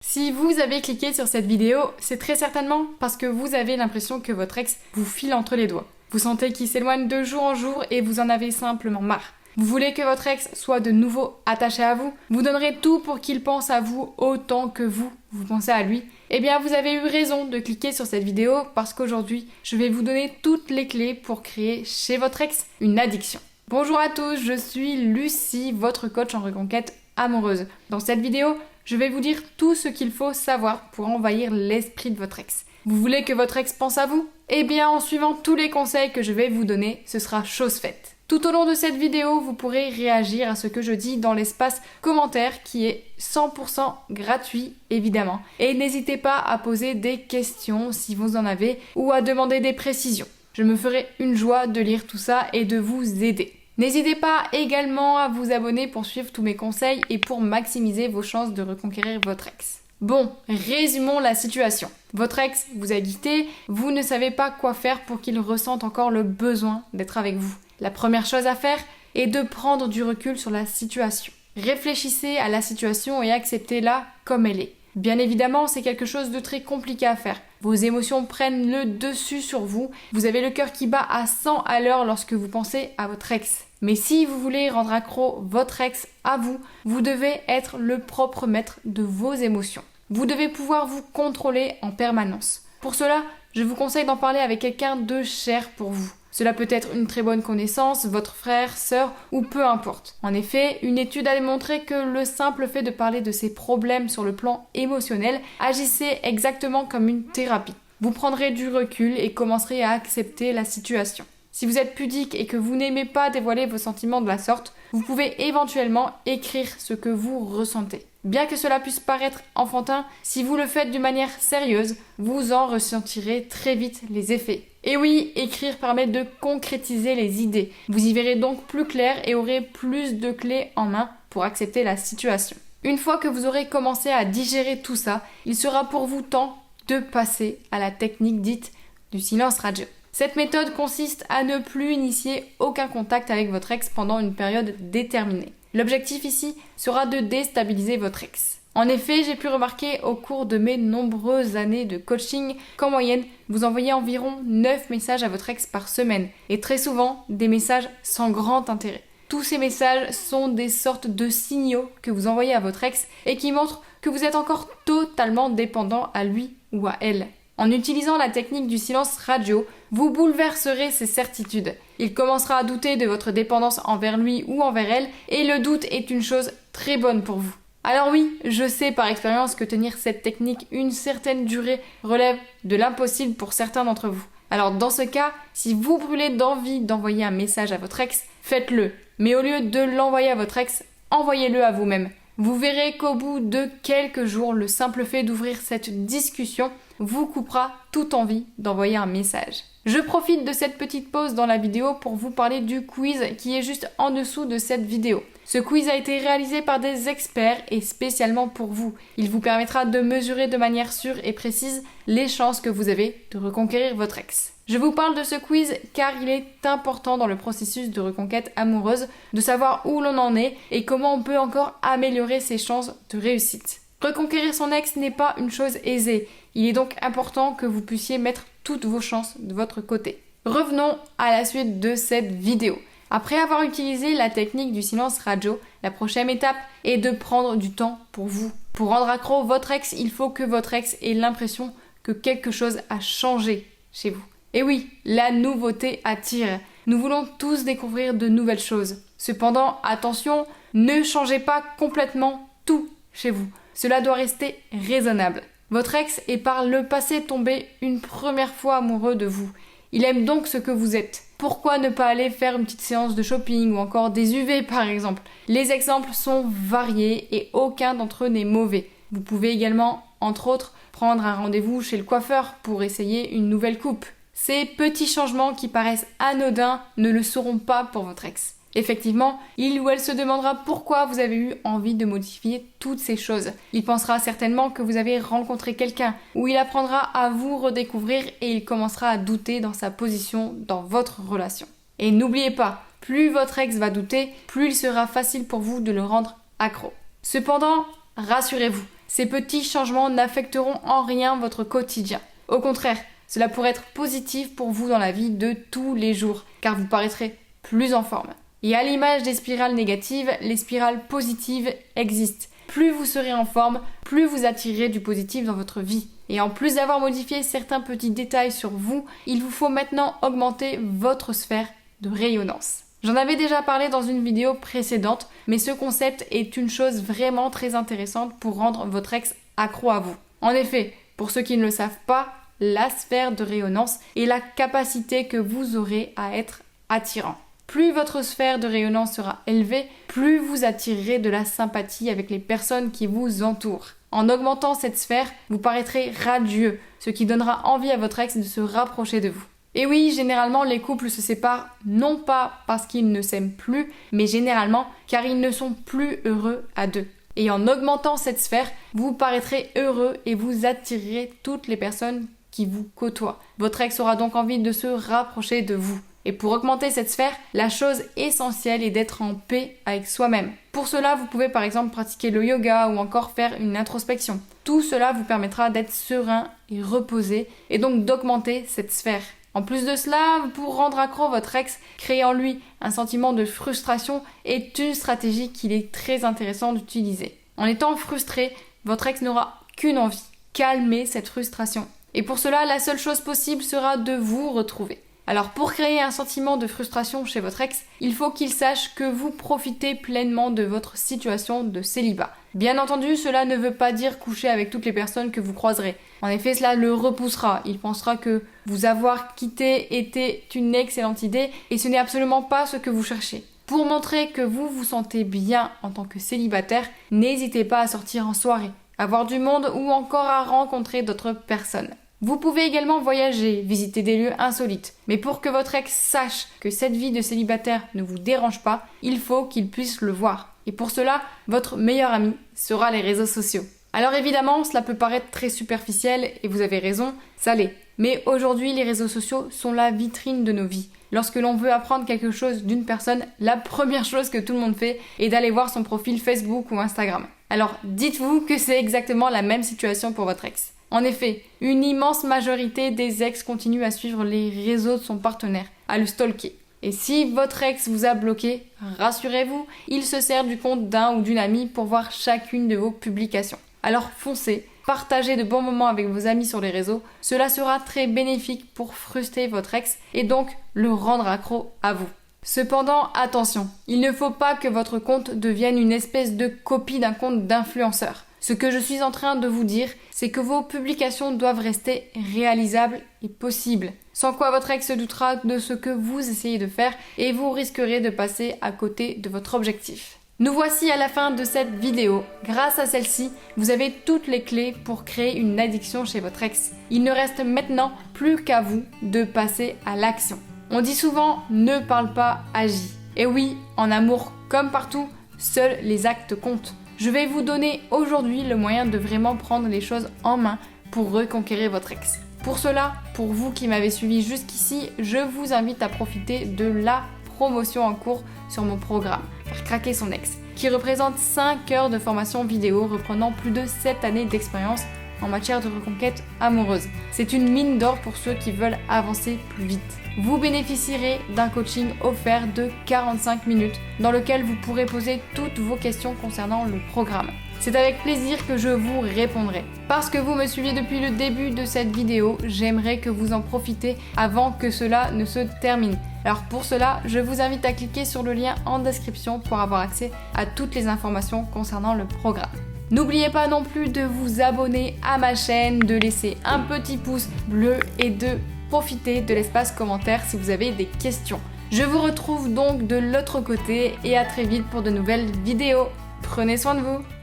Si vous avez cliqué sur cette vidéo, c'est très certainement parce que vous avez l'impression que votre ex vous file entre les doigts. Vous sentez qu'il s'éloigne de jour en jour et vous en avez simplement marre. Vous voulez que votre ex soit de nouveau attaché à vous. Vous donnerez tout pour qu'il pense à vous autant que vous pensez à lui. Eh bien, vous avez eu raison de cliquer sur cette vidéo parce qu'aujourd'hui, je vais vous donner toutes les clés pour créer chez votre ex une addiction. Bonjour à tous, je suis Lucie, votre coach en reconquête amoureuse. Dans cette vidéo, je vais vous dire tout ce qu'il faut savoir pour envahir l'esprit de votre ex. Vous voulez que votre ex pense à vous? Eh bien, en suivant tous les conseils que je vais vous donner, ce sera chose faite. Tout au long de cette vidéo, vous pourrez réagir à ce que je dis dans l'espace commentaire qui est 100% gratuit, évidemment. Et n'hésitez pas à poser des questions si vous en avez ou à demander des précisions. Je me ferai une joie de lire tout ça et de vous aider. N'hésitez pas également à vous abonner pour suivre tous mes conseils et pour maximiser vos chances de reconquérir votre ex. Bon, résumons la situation. Votre ex vous a quitté, vous ne savez pas quoi faire pour qu'il ressente encore le besoin d'être avec vous. La première chose à faire est de prendre du recul sur la situation. Réfléchissez à la situation et acceptez-la comme elle est. Bien évidemment, c'est quelque chose de très compliqué à faire. Vos émotions prennent le dessus sur vous. Vous avez le cœur qui bat à 100 à l'heure lorsque vous pensez à votre ex. Mais si vous voulez rendre accro votre ex à vous, vous devez être le propre maître de vos émotions. Vous devez pouvoir vous contrôler en permanence. Pour cela, je vous conseille d'en parler avec quelqu'un de cher pour vous. Cela peut être une très bonne connaissance, votre frère, sœur ou peu importe. En effet, une étude a démontré que le simple fait de parler de ses problèmes sur le plan émotionnel agissait exactement comme une thérapie. Vous prendrez du recul et commencerez à accepter la situation. Si vous êtes pudique et que vous n'aimez pas dévoiler vos sentiments de la sorte, vous pouvez éventuellement écrire ce que vous ressentez. Bien que cela puisse paraître enfantin, si vous le faites d'une manière sérieuse, vous en ressentirez très vite les effets. Et oui, écrire permet de concrétiser les idées. Vous y verrez donc plus clair et aurez plus de clés en main pour accepter la situation. Une fois que vous aurez commencé à digérer tout ça, il sera pour vous temps de passer à la technique dite du silence radio. Cette méthode consiste à ne plus initier aucun contact avec votre ex pendant une période déterminée. L'objectif ici sera de déstabiliser votre ex. En effet, j'ai pu remarquer au cours de mes nombreuses années de coaching qu'en moyenne, vous envoyez environ 9 messages à votre ex par semaine et très souvent des messages sans grand intérêt. Tous ces messages sont des sortes de signaux que vous envoyez à votre ex et qui montrent que vous êtes encore totalement dépendant à lui ou à elle. En utilisant la technique du silence radio, vous bouleverserez ses certitudes. Il commencera à douter de votre dépendance envers lui ou envers elle, et le doute est une chose très bonne pour vous. Alors oui, je sais par expérience que tenir cette technique une certaine durée relève de l'impossible pour certains d'entre vous. Alors dans ce cas, si vous brûlez d'envie d'envoyer un message à votre ex, faites-le. Mais au lieu de l'envoyer à votre ex, envoyez-le à vous-même. Vous verrez qu'au bout de quelques jours, le simple fait d'ouvrir cette discussion vous coupera toute envie d'envoyer un message. Je profite de cette petite pause dans la vidéo pour vous parler du quiz qui est juste en dessous de cette vidéo. Ce quiz a été réalisé par des experts et spécialement pour vous. Il vous permettra de mesurer de manière sûre et précise les chances que vous avez de reconquérir votre ex. Je vous parle de ce quiz car il est important dans le processus de reconquête amoureuse de savoir où l'on en est et comment on peut encore améliorer ses chances de réussite. Reconquérir son ex n'est pas une chose aisée. Il est donc important que vous puissiez mettre toutes vos chances de votre côté. Revenons à la suite de cette vidéo. Après avoir utilisé la technique du silence radio, la prochaine étape est de prendre du temps pour vous. Pour rendre accro votre ex, il faut que votre ex ait l'impression que quelque chose a changé chez vous. Et oui, la nouveauté attire. Nous voulons tous découvrir de nouvelles choses. Cependant, attention, ne changez pas complètement tout chez vous. Cela doit rester raisonnable. Votre ex est par le passé tombé une première fois amoureux de vous. Il aime donc ce que vous êtes. Pourquoi ne pas aller faire une petite séance de shopping ou encore des UV par exemple? Les exemples sont variés et aucun d'entre eux n'est mauvais. Vous pouvez également, entre autres, prendre un rendez-vous chez le coiffeur pour essayer une nouvelle coupe. Ces petits changements qui paraissent anodins ne le seront pas pour votre ex. Effectivement, il ou elle se demandera pourquoi vous avez eu envie de modifier toutes ces choses. Il pensera certainement que vous avez rencontré quelqu'un, ou il apprendra à vous redécouvrir et il commencera à douter dans sa position dans votre relation. Et n'oubliez pas, plus votre ex va douter, plus il sera facile pour vous de le rendre accro. Cependant, rassurez-vous, Ces petits changements n'affecteront en rien votre quotidien. Au contraire, cela pourrait être positif pour vous dans la vie de tous les jours, car vous paraîtrez plus en forme. Et à l'image des spirales négatives, les spirales positives existent. Plus vous serez en forme, plus vous attirerez du positif dans votre vie. Et en plus d'avoir modifié certains petits détails sur vous, il vous faut maintenant augmenter votre sphère de rayonnance. J'en avais déjà parlé dans une vidéo précédente, mais ce concept est une chose vraiment très intéressante pour rendre votre ex accro à vous. En effet, pour ceux qui ne le savent pas, la sphère de rayonnance est la capacité que vous aurez à être attirant. Plus votre sphère de rayonnance sera élevée, plus vous attirerez de la sympathie avec les personnes qui vous entourent. En augmentant cette sphère, vous paraîtrez radieux, ce qui donnera envie à votre ex de se rapprocher de vous. Et oui, généralement les couples se séparent non pas parce qu'ils ne s'aiment plus, mais généralement car ils ne sont plus heureux à deux. Et en augmentant cette sphère, vous paraîtrez heureux et vous attirerez toutes les personnes qui vous côtoient. Votre ex aura donc envie de se rapprocher de vous. Et pour augmenter cette sphère, la chose essentielle est d'être en paix avec soi-même. Pour cela, vous pouvez par exemple pratiquer le yoga ou encore faire une introspection. Tout cela vous permettra d'être serein et reposé et donc d'augmenter cette sphère. En plus de cela, pour rendre accro votre ex, créer en lui un sentiment de frustration est une stratégie qu'il est très intéressant d'utiliser. En étant frustré, votre ex n'aura qu'une envie, calmer cette frustration. Et pour cela, la seule chose possible sera de vous retrouver. Alors pour créer un sentiment de frustration chez votre ex, il faut qu'il sache que vous profitez pleinement de votre situation de célibat. Bien entendu, cela ne veut pas dire coucher avec toutes les personnes que vous croiserez. En effet, cela le repoussera. Il pensera que vous avoir quitté était une excellente idée et ce n'est absolument pas ce que vous cherchez. Pour montrer que vous vous sentez bien en tant que célibataire, n'hésitez pas à sortir en soirée, à voir du monde ou encore à rencontrer d'autres personnes. Vous pouvez également voyager, visiter des lieux insolites. Mais pour que votre ex sache que cette vie de célibataire ne vous dérange pas, il faut qu'il puisse le voir. Et pour cela, votre meilleur ami sera les réseaux sociaux. Alors évidemment, cela peut paraître très superficiel et vous avez raison, ça l'est. Mais aujourd'hui, les réseaux sociaux sont la vitrine de nos vies. Lorsque l'on veut apprendre quelque chose d'une personne, la première chose que tout le monde fait est d'aller voir son profil Facebook ou Instagram. Alors dites-vous que c'est exactement la même situation pour votre ex. En effet, une immense majorité des ex continuent à suivre les réseaux de son partenaire, à le stalker. Et si votre ex vous a bloqué, rassurez-vous, il se sert du compte d'un ou d'une amie pour voir chacune de vos publications. Alors foncez, partagez de bons moments avec vos amis sur les réseaux, cela sera très bénéfique pour frustrer votre ex et donc le rendre accro à vous. Cependant, attention, il ne faut pas que votre compte devienne une espèce de copie d'un compte d'influenceur. Ce que je suis en train de vous dire, c'est que vos publications doivent rester réalisables et possibles. Sans quoi votre ex se doutera de ce que vous essayez de faire et vous risquerez de passer à côté de votre objectif. Nous voici à la fin de cette vidéo. Grâce à celle-ci, vous avez toutes les clés pour créer une addiction chez votre ex. Il ne reste maintenant plus qu'à vous de passer à l'action. On dit souvent « ne parle pas, agis ». Et oui, en amour comme partout, seuls les actes comptent. Je vais vous donner aujourd'hui le moyen de vraiment prendre les choses en main pour reconquérir votre ex. Pour cela, pour vous qui m'avez suivi jusqu'ici, je vous invite à profiter de la promotion en cours sur mon programme Faire craquer son ex, qui représente 5 heures de formation vidéo reprenant plus de 7 années d'expérience en matière de reconquête amoureuse. C'est une mine d'or pour ceux qui veulent avancer plus vite. Vous bénéficierez d'un coaching offert de 45 minutes dans lequel vous pourrez poser toutes vos questions concernant le programme. C'est avec plaisir que je vous répondrai. Parce que vous me suivez depuis le début de cette vidéo, j'aimerais que vous en profitez avant que cela ne se termine. Alors pour cela, je vous invite à cliquer sur le lien en description pour avoir accès à toutes les informations concernant le programme. N'oubliez pas non plus de vous abonner à ma chaîne, de laisser un petit pouce bleu et de profiter de l'espace commentaire si vous avez des questions. Je vous retrouve donc de l'autre côté et à très vite pour de nouvelles vidéos. Prenez soin de vous!